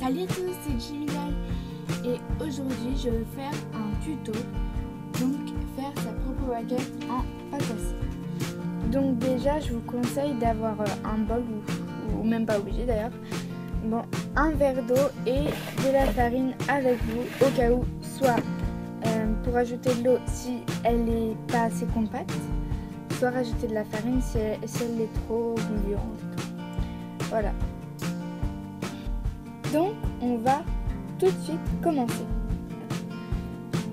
Salut à tous, c'est Jimmy et aujourd'hui je vais faire un tuto, donc faire sa propre baguette en pâte à sel. Donc déjà je vous conseille d'avoir un bol ou même pas obligé d'ailleurs, bon, un verre d'eau et de la farine avec vous au cas où, soit pour ajouter de l'eau si elle n'est pas assez compacte, soit rajouter de la farine si elle est trop bouillante. Voilà. Donc, on va tout de suite commencer.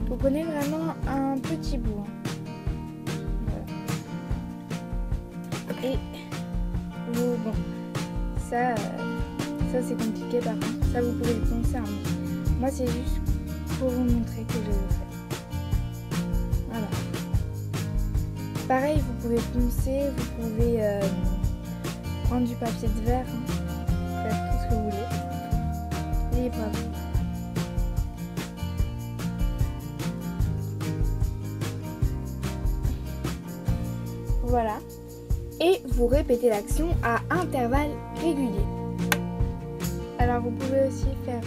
Vous prenez vraiment un petit bout. Voilà. Et bon, ça c'est compliqué par contre. Ça vous pouvez le poncer. Moi c'est juste pour vous montrer que je le fais. Voilà. Pareil, vous pouvez poncer, vous pouvez prendre du papier de verre, faire tout ce que vous voulez. Libre à vous. Voilà. Et vous répétez l'action à intervalles réguliers. Alors vous pouvez aussi faire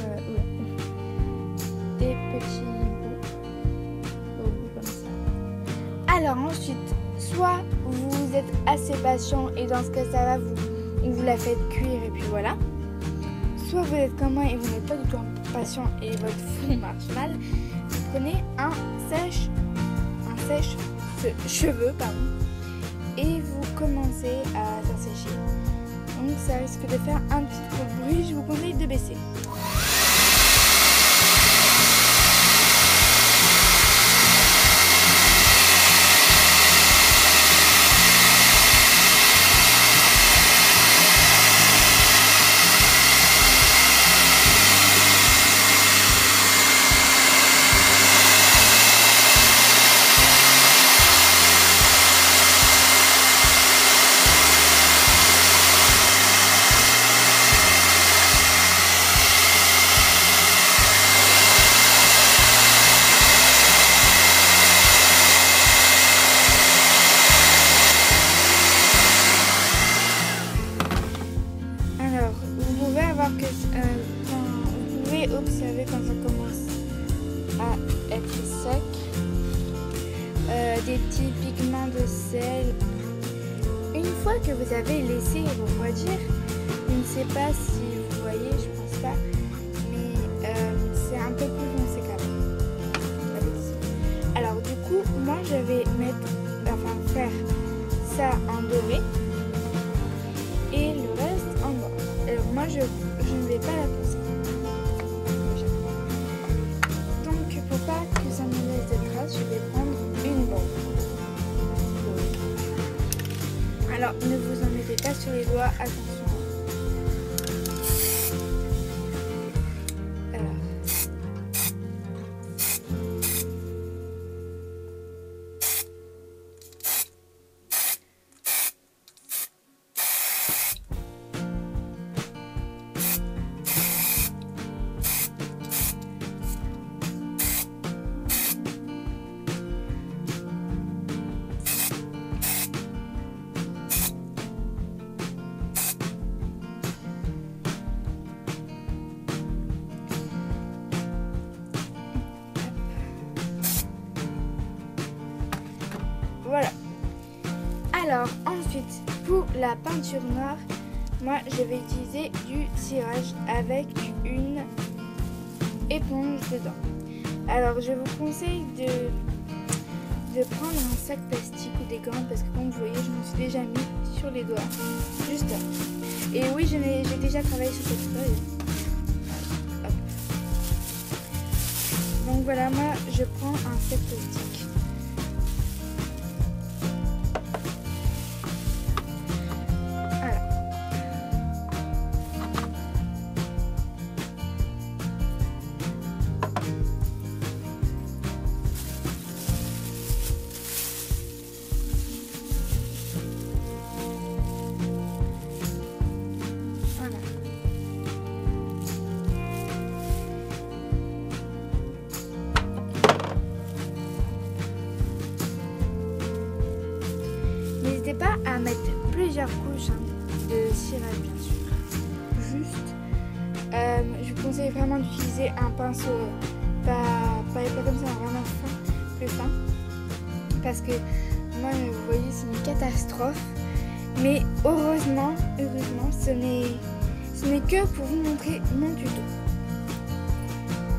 des petits bouts comme ça. Alors ensuite, soit vous êtes assez patient et dans ce cas ça va, vous la faites cuire et puis voilà. Soit vous êtes comme moi et vous n'êtes pas du tout patient et votre four marche mal, vous prenez un sèche-cheveux et vous commencez à faire sécher. Donc ça risque de faire un petit peu de bruit, je vous conseille de baisser. Vous pouvez observer quand ça commence à être sec, des petits pigments de sel. Une fois que vous avez laissé refroidir, je ne sais pas si vous voyez, je pense pas, mais c'est un peu plus foncé quand même. Alors du coup, moi je vais faire ça en doré et le reste en blanc. Alors moi je ne vais pas la poncer. Donc pour pas que ça me laisse de traces, je vais prendre une bombe. Alors ne vous en mettez pas sur les doigts, attention. Voilà. Alors ensuite, pour la peinture noire, moi je vais utiliser du cirage avec une éponge dedans. Alors je vous conseille de prendre un sac plastique ou des gants parce que comme vous voyez, je me suis déjà mis sur les doigts, juste là. Et oui, j'ai déjà travaillé sur cette feuille. Hop. Donc voilà, moi je prends un sac plastique. Je vous conseille vraiment d'utiliser un pinceau pas comme ça, vraiment fin, plus fin. Parce que moi, vous voyez, c'est une catastrophe. Mais heureusement, ce n'est que pour vous montrer mon tuto.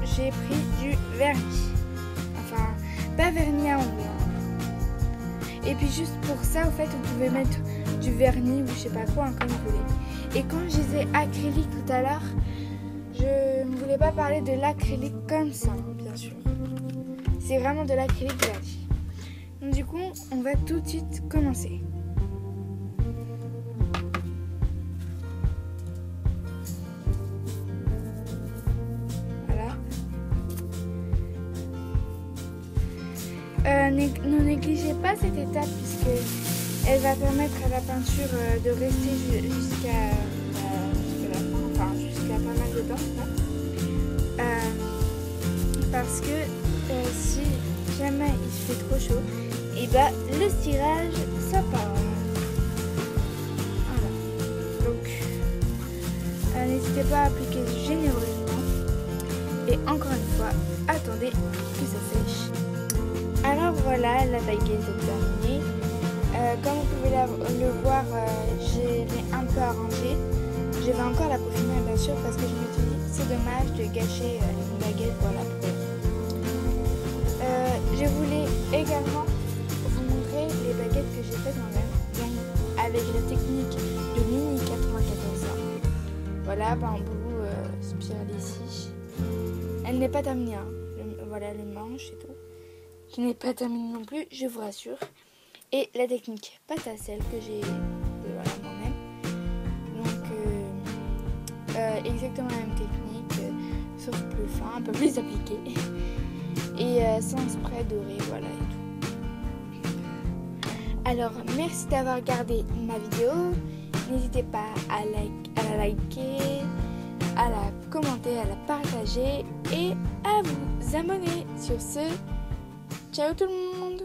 J'ai pris du vernis. Enfin, pas vernis à ongles. Et puis juste pour ça, en fait, vous pouvez mettre du vernis ou je sais pas quoi, comme vous voulez. Et quand je disais acrylique tout à l'heure, je ne voulais pas parler de l'acrylique comme ça, bien sûr. C'est vraiment de l'acrylique vernis. Donc du coup, on va tout de suite commencer. Ne négligez pas cette étape puisque elle va permettre à la peinture de rester jusqu'à la fin, enfin jusqu'à pas mal de temps. Parce que si jamais il se fait trop chaud, et le cirage ça part. Voilà. Donc n'hésitez pas à appliquer généreusement et encore une fois attendez que ça sèche. Alors voilà, la baguette est terminée. Comme vous pouvez le voir, je l'ai un peu arrangée. Je vais encore la peaufiner bien sûr parce que je me suis dit c'est dommage de gâcher une baguette pour la peau. Je voulais également vous montrer les baguettes que j'ai faites moi-même, avec la technique de Mini 94. Voilà, bambou, spirale ici. Elle n'est pas terminée, hein. Voilà le manche et tout. Qui n'est pas terminée non plus, je vous rassure. Et la technique pâte à sel que j'ai voilà, moi-même. Donc exactement la même technique, sauf plus fin, un peu plus appliqué. Et sans spray doré, voilà et tout. Alors merci d'avoir regardé ma vidéo. N'hésitez pas à la liker, à la commenter, à la partager et à vous abonner. Sur ce, ciao tout le monde!